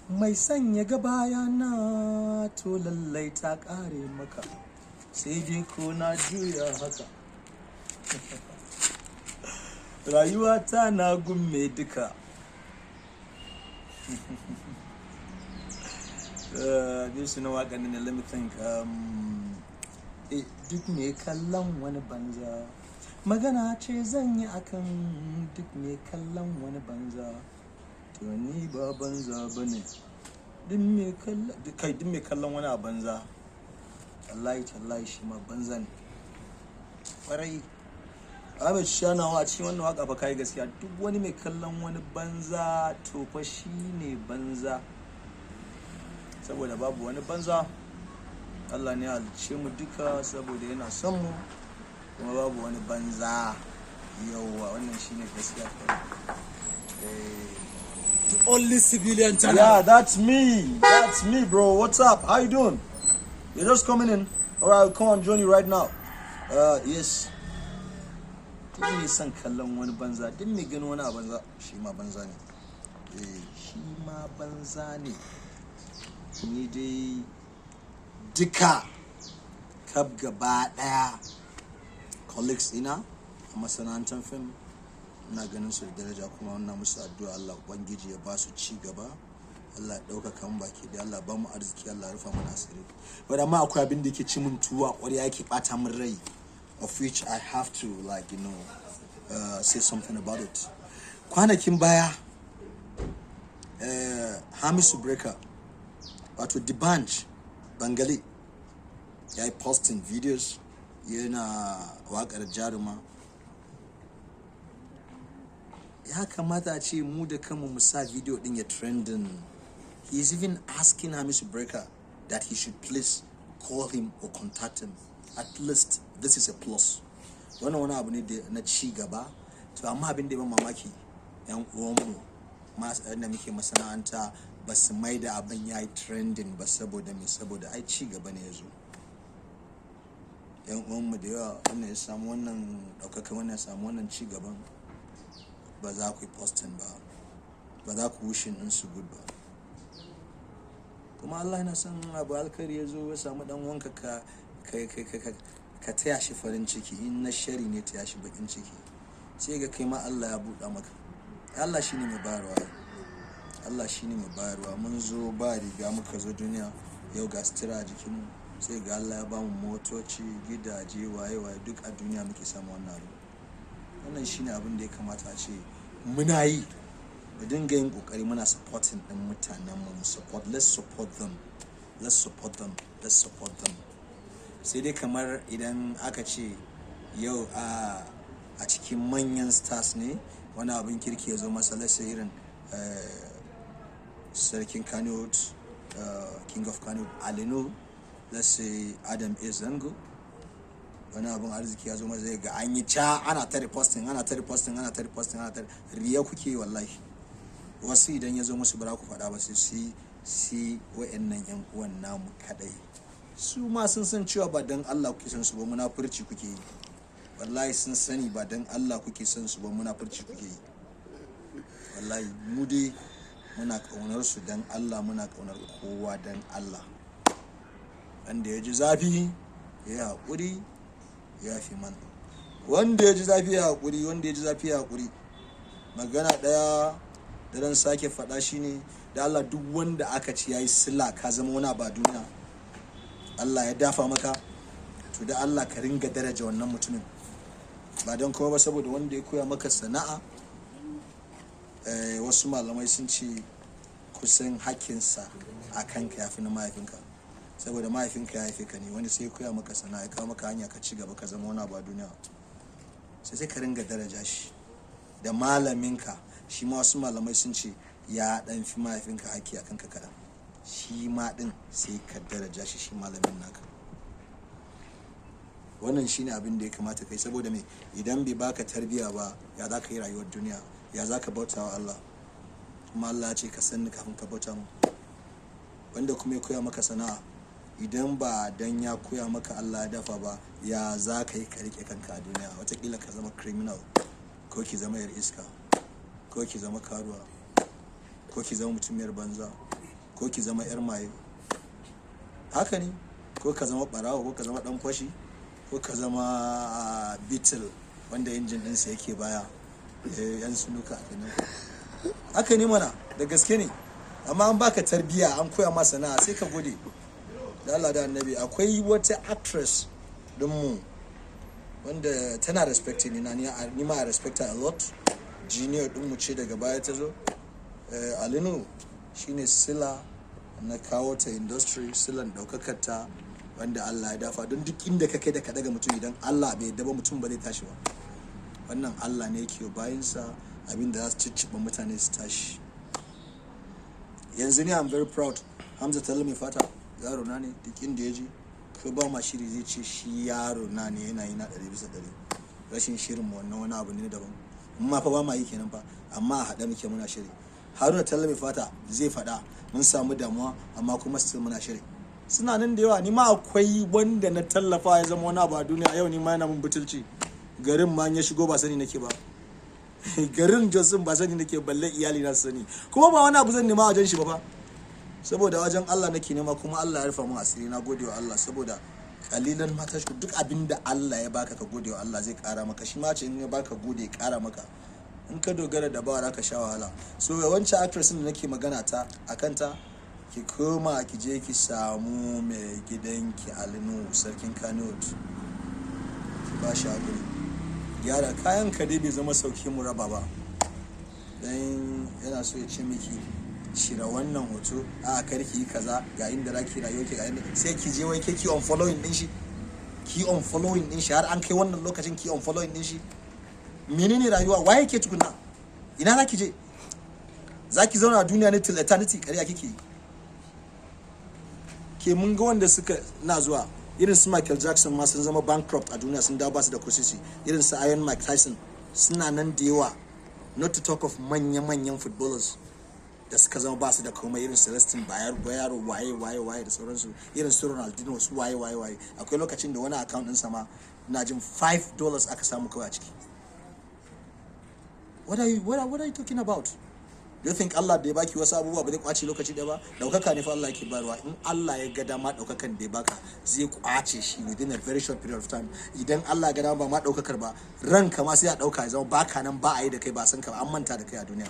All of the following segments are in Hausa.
mai sanya ga bayana to lallai ta kare maka sai dai ko na juya haka rayuwa ta na gumme duka this is no waƙa. Let me think. Duk me kallon wani banza magana ce zan yi akan duk me kallon wani banza to ni ba banza bane duk me kallon wani a banza wallahi tallahi shi ma banza ne kwarai. Abin shanawa a cikin wannan waka fa kai gaskiya, duk wani mai kallon wani banza to fa shine banza, saboda babu wani banza. Allah ne ya halicce mu duka saboda yana son mu, kuma babu wani banza. Yawwa wannan shine gaskiya kai. The only civilian channel. Yeah, that's me bro. What's up? How you doing? You're just coming in. Alright, I'll come and join you right now. Yes. Duk mai son kallon wani banza, duk mai ganin wani a banza, shi ma banza ne. Shi ma banza ne. Ni dai duka kab gaba daya colleagues ina a masana'antar film ina ganin su da daraja, kuma wannan musu addu'a Allah ubangiji ya ba su ci gaba, Allah ya ɗaukaka mu baki da Allah ba mu arziki, Allah ya rufa mana asiri. But amma akwai abin da yake ci mun tuwa ƙwarya yake bata min rai, of which I have to say something about it. Kwanakin baya Hamisu Breaker wato The Bunch Bangali ya yi posting videos yana waƙar jaruma. Ya kamata a ce mu da kanmu mu sa video din ya trending. He is even asking Hamisu Breaker that he should please call him or contact him. At least this is a plus. Wannan wani abu ne na ci gaba. To amma abin da ya ban mamaki, yan uwanmu da muke masana'anta ba su mai da abin ya yi trending ba, saboda me? Saboda ai ci gaba ne ya zo. Yan uwanmu da yawa wannan ya samu wannan ɗaukaka, wannan ya samu wannan ci gaban, ba za ku yi posting ba, ba za ku wishing din su good ba. Kuma Allah yana son abu alkhairi ya zo ya samu dan wanka ka taya shi farin ciki, in na shari ne taya shi bakin ciki, sai ga kai ma Allah ya buɗa maka. Allah shine mai bayarwa, Allah shine mai bayarwa. Mun zo ba riga muka zo duniya, yau ga sutura a jikinmu, sai ga Allah ya bamu motoci, gidaje, waye duk a duniya muke samu wannan abu. Wannan shine abin da ya kamata a ce muna yi, mu dinga yin kokari muna supporting din mutanen mu. Let's support them. Sai dai kamar idan aka ce yau a cikin manyan stars ne wani abin kirki ya zo masa, let's say irin sarkin Kannywood, king of Kannywood Alinu, let's say Adam A. Zango, wani abin arziki ya zo masa, zai ga an yi ana ta reposting, riya kuke wallahi. Wasu idan ya zo musu bara ku faɗa ba, sai wa'annan yan uwan namu kadai, su ma sun san cewa ba dan Allah kuke son su ba, munafurci kuke yi. Wallahi sun sani ba dan Allah kuke son su ba, munafurci kuke yi. Wallahi mu dai muna kaunar su dan Allah, muna kaunar kowa dan Allah. Wanda ya ji zafi ya haƙuri, ya fi mana. Wanda ya ji zafi ya haƙuri, magana ɗaya da ran sake faɗa shine, da Allah duk wanda aka ci yayi sila ka zama wani ba duniya, Allah ya dafa maka, to da Allah ka ringa daraja wannan mutumin, ba don kowa ba saboda wanda ya koya maka sana'a. Wasu malamai sun ce kusan hakkinsa a kanka ya fi na mahaifinka, saboda mahaifinka ya haife ka ne, wani sai ya koya maka sana'a, ya kawo maka hanya ka ci gaba ka zama wani ba duniya, sai ka ringa daraja shi. Da malaminka shi ma wasu malamai sun ce ya dan fi mahaifinka haƙƙi a kanka kaɗan, shi ma ɗin sai ka daraja shi malamin naka. Wannan shine abin da ya kamata kai, saboda me? Idan bai baka tarbiya ba, ya za ka yi rayuwar duniya, ya za ka bauta wa Allah? Kuma Allah ya ce ka sanni kafin ka bauta mu. Wanda kuma ya koya maka sana'a, idan ba dan ya koya maka Allah ya dafa ba, ya za ka yi ka riƙe kanka a duniya? Wataƙila ka zama criminal, ko ki zama yar iska, ko ki zama karuwa, ko ki zama mutumiyar banza, ko ki zama yar maye, haka ne, ko ka zama barawo, ko ka zama dan fashi, ko ka zama beetle wanda injin ɗinsa yake baya, yan sunuka kenan. Haka ne mana, da gaske ne. Amma an baka tarbiya, an koya ma sana'a, sai ka gode da Allah da Annabi. Akwai wata actress din mu wanda tana respecting ni ma I respect her a lot. Junior din mu ce daga baya ta zo. Alinu shine sila na kawo ta industry, silan daukakar ta wanda Allah ya dafa. Don duk inda ka kai da ka daga mutum, idan Allah bai daba mutum ba zai tashi ba. Wannan Allah ne yake bayinsa abinda za su cicciɓa mutane su tashi. Yanzu ne I'm very proud. Hamza Talla mai fata yaro na ne, duk inda ya je ko ba ma shiri zai ce shi yaro na ne, yana yi na 100%. Rashin shirin mu wannan wani abu ne daban. Amma fa ba ma yi kenan fa, amma a haɗa muke muna shiri. Haruna Talla mai fata zai faɗa mun samu damuwa amma kuma still muna shiri. Suna nan da yawa. Ni ma akwai wanda na tallafa ya zama wani abu a duniya. Yau ni ma yana mun butulci. Garin ma ya shigo ba sani nake ba. Garin Josin ba sani nake, balle iyali na sani. Kuma ba wani abu zan nema wajen shi ba fa. Saboda wajen Allah nake nema, kuma Allah ya rufa mun asiri. Na gode wa Allah saboda kalilan mata shi. Duk abinda Allah ya baka ka gode wa Allah, zai kara maka. Shi ma ce in ya baka gode ya kara maka. In ka dogara da bawa ka sha wahala. So wancan actress da nake magana ta akan ta, ki koma ki je ki samu mai gidanki Alinu sarkin Kanut, ki ba shi hakuri. Gyara kayan ka dai bai zama sauki mu raba ba. Dan yana so ya ce miki shira wannan hoto, a karki yi kaza, ga inda zaki rayuwa ki ga inda, sai ki je wai ke ki on following din shi, ki on following din shi har an kai wannan lokacin ki on following din shi. Menene rayuwa? Waye ke tukunna? Ina zaki je? Zaki zauna a duniya ne till eternity? Ƙarya kike yi. Ke mun ga wanda suka na zuwa irin su Michael Jackson ma sun zama bankrupt a duniya, sun dawo ba su da kusisi. Irin su Iron Mike Tyson suna nan da yawa, not to talk of manyan footballers da suka zama ba su da komai, irin Celestin Bayero waye da sauransu, irin su Ronaldinho su waye. Akwai lokacin da wani account ɗinsa ma na jin $5 aka samu kawai a ciki. What are you talking about? Do you think Allah da ya baki wasu abubuwa ba zai kwace lokaci da ba? Daukaka ne fa Allah yake bayarwa. In Allah ya ga dama daukakan da ya baka zai kwace shi within a very short period of time. Idan Allah ya ga dama ba ma daukakar ba, ranka ma sai ya dauka ya zama baka nan, ba a yi da kai, ba san ka ba, an manta da kai a duniya.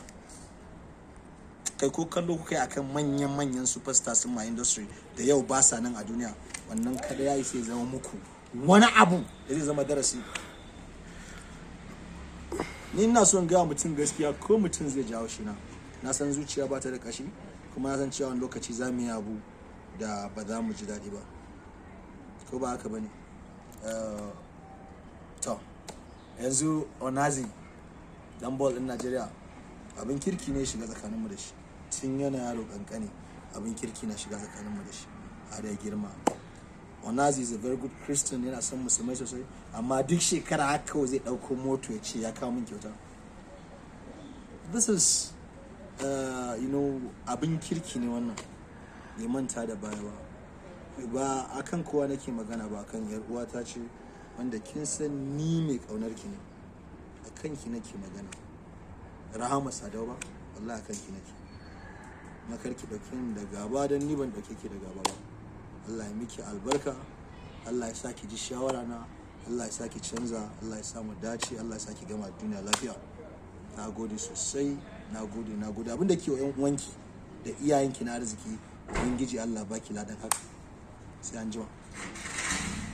Kai ko kallo kuka yi akan manyan superstars in my industry da yau ba sa nan a duniya, wannan kada yayi sai zama muku wani abu da zai zama darasi. Ni ina son ga mutum gaskiya, ko mutum zai jawo shi na san zuciya ba ta da kashi, kuma na san cewa wani lokaci za mu yi abu da ba za mu ji daɗi ba, ko ba haka ba ne? To yanzu Onazi dan ball ɗin Najeriya, abin kirki ne shiga tsakaninmu da shi. Tun yana yaro kankani abin kirki na shiga tsakaninmu da shi har ya girma. Onazi is a very good Christian, yana son musulmai sosai, amma duk shekara haka zai ɗauko moto ya ce ya kawo min kyauta. This is abin kirki ne wannan, bai manta da baya ba akan kowa nake magana ba, akan yar uwata ce wanda kin san ni mai kaunar ki ne, akan ki nake magana. Rahama SADAU ba, wallahi akan ki nake. Makarki dauke ni da gaba, dan ni ban dauke ki da gaba ba. Allah ya miki albarka, Allah ya saki ji shawara na, Allah ya saki canza, Allah ya samu dace, Allah ya saki gama duniya lafiya. Na gode sosai, na gode. Abinda ke wa yan uwanki da iyayenki na arziki, ubangiji Allah baki ladan haka. Sai an jima.